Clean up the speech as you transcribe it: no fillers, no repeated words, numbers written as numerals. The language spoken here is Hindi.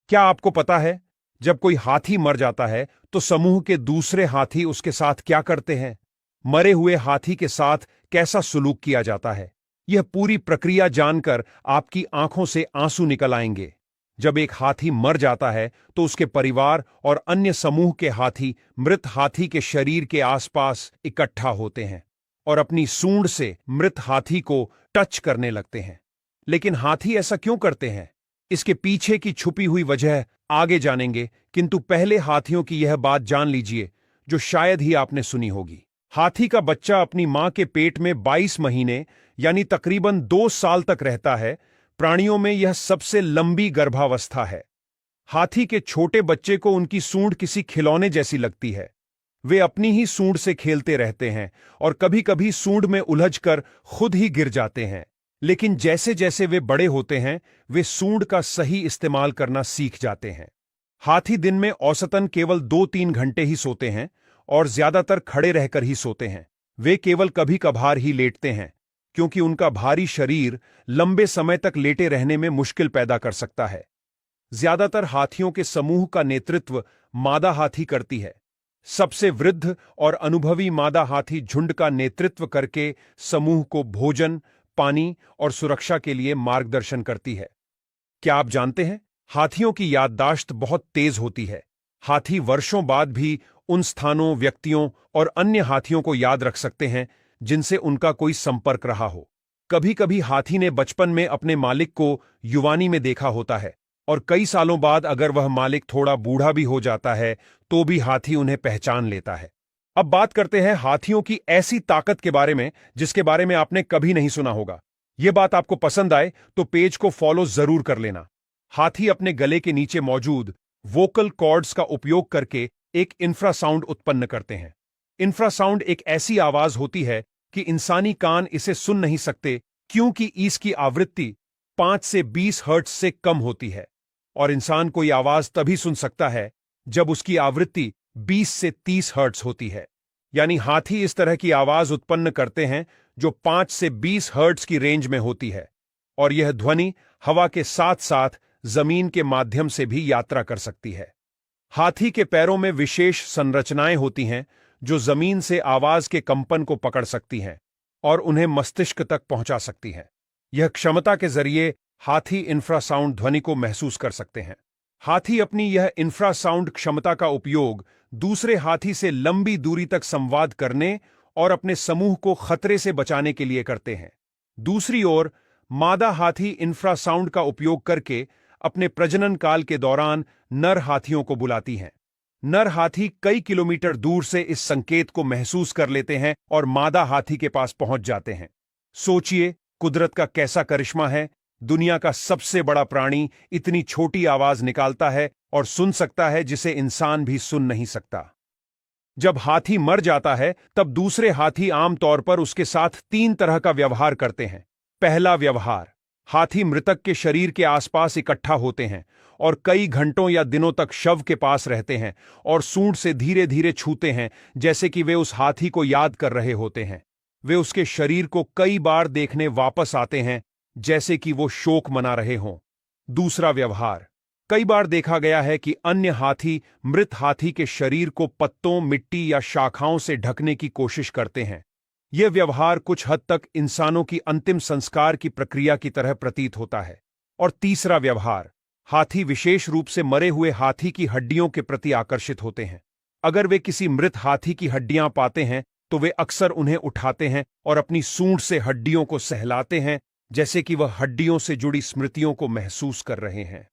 क्या आपको पता है, जब कोई हाथी मर जाता है तो समूह के दूसरे हाथी उसके साथ क्या करते हैं? मरे हुए हाथी के साथ कैसा सुलूक किया जाता है, यह पूरी प्रक्रिया जानकर आपकी आंखों से आंसू निकल आएंगे। जब एक हाथी मर जाता है तो उसके परिवार और अन्य समूह के हाथी मृत हाथी के शरीर के आसपास इकट्ठा होते हैं और अपनी सूंड से मृत हाथी को टच करने लगते हैं। लेकिन हाथी ऐसा क्यों करते हैं? इसके पीछे की छुपी हुई वजह आगे जानेंगे, किंतु पहले हाथियों की यह बात जान लीजिए जो शायद ही आपने सुनी होगी। हाथी का बच्चा अपनी मां के पेट में 22 महीने यानी तकरीबन 2 साल तक रहता है। प्राणियों में यह सबसे लंबी गर्भावस्था है। हाथी के छोटे बच्चे को उनकी सूंड किसी खिलौने जैसी लगती है। वे अपनी ही सूंड से खेलते रहते हैं और कभी कभी सूंड में उलझकर खुद ही गिर जाते हैं। लेकिन जैसे जैसे वे बड़े होते हैं, वे सूंड का सही इस्तेमाल करना सीख जाते हैं। हाथी दिन में औसतन केवल 2-3 घंटे ही सोते हैं और ज्यादातर खड़े रहकर ही सोते हैं। वे केवल कभी कभार ही लेटते हैं, क्योंकि उनका भारी शरीर लंबे समय तक लेटे रहने में मुश्किल पैदा कर सकता है। ज्यादातर हाथियों के समूह का नेतृत्व मादा हाथी करती है। सबसे वृद्ध और अनुभवी मादा हाथी झुंड का नेतृत्व करके समूह को भोजन, पानी और सुरक्षा के लिए मार्गदर्शन करती है। क्या आप जानते हैं, हाथियों की याददाश्त बहुत तेज होती है। हाथी वर्षों बाद भी उन स्थानों, व्यक्तियों और अन्य हाथियों को याद रख सकते हैं जिनसे उनका कोई संपर्क रहा हो। कभी कभी हाथी ने बचपन में अपने मालिक को युवानी में देखा होता है और कई सालों बाद अगर वह मालिक थोड़ा बूढ़ा भी हो जाता है तो भी हाथी उन्हें पहचान लेता है। अब बात करते हैं हाथियों की ऐसी ताकत के बारे में जिसके बारे में आपने कभी नहीं सुना होगा। यह बात आपको पसंद आए तो पेज को फॉलो जरूर कर लेना। हाथी अपने गले के नीचे मौजूद वोकल कॉर्ड्स का उपयोग करके एक इंफ्रासाउंड उत्पन्न करते हैं। इंफ्रासाउंड एक ऐसी आवाज होती है कि इंसानी कान इसे सुन नहीं सकते, क्योंकि इसकी आवृत्ति 5 से 20 हर्ट्ज से कम होती है और इंसान कोई आवाज तभी सुन सकता है जब उसकी आवृत्ति 20 से 30 हर्ट्ज होती है। यानी हाथी इस तरह की आवाज उत्पन्न करते हैं जो 5 से 20 हर्ट्ज की रेंज में होती है, और यह ध्वनि हवा के साथ साथ जमीन के माध्यम से भी यात्रा कर सकती है। हाथी के पैरों में विशेष संरचनाएं होती हैं जो जमीन से आवाज के कंपन को पकड़ सकती हैं और उन्हें मस्तिष्क तक पहुंचा सकती हैं। यह क्षमता के जरिए हाथी इंफ्रासाउंड ध्वनि को महसूस कर सकते हैं। हाथी अपनी यह इंफ्रासाउंड क्षमता का उपयोग दूसरे हाथी से लंबी दूरी तक संवाद करने और अपने समूह को खतरे से बचाने के लिए करते हैं। दूसरी ओर, मादा हाथी इंफ्रासाउंड का उपयोग करके अपने प्रजनन काल के दौरान नर हाथियों को बुलाती हैं। नर हाथी कई किलोमीटर दूर से इस संकेत को महसूस कर लेते हैं और मादा हाथी के पास पहुंच जाते हैं। सोचिए, कुदरत का कैसा करिश्मा है। दुनिया का सबसे बड़ा प्राणी इतनी छोटी आवाज निकालता है और सुन सकता है जिसे इंसान भी सुन नहीं सकता। जब हाथी मर जाता है तब दूसरे हाथी आमतौर पर उसके साथ 3 तरह का व्यवहार करते हैं। पहला व्यवहार, हाथी मृतक के शरीर के आसपास इकट्ठा होते हैं और कई घंटों या दिनों तक शव के पास रहते हैं और सूंड से धीरे धीरे छूते हैं, जैसे कि वे उस हाथी को याद कर रहे होते हैं। वे उसके शरीर को कई बार देखने वापस आते हैं, जैसे कि वो शोक मना रहे हों। दूसरा व्यवहार, कई बार देखा गया है कि अन्य हाथी मृत हाथी के शरीर को पत्तों, मिट्टी या शाखाओं से ढकने की कोशिश करते हैं। यह व्यवहार कुछ हद तक इंसानों की अंतिम संस्कार की प्रक्रिया की तरह प्रतीत होता है। और तीसरा व्यवहार, हाथी विशेष रूप से मरे हुए हाथी की हड्डियों के प्रति आकर्षित होते हैं। अगर वे किसी मृत हाथी की हड्डियां पाते हैं तो वे अक्सर उन्हें उठाते हैं और अपनी सूंड से हड्डियों को सहलाते हैं, जैसे कि वह हड्डियों से जुड़ी स्मृतियों को महसूस कर रहे हैं।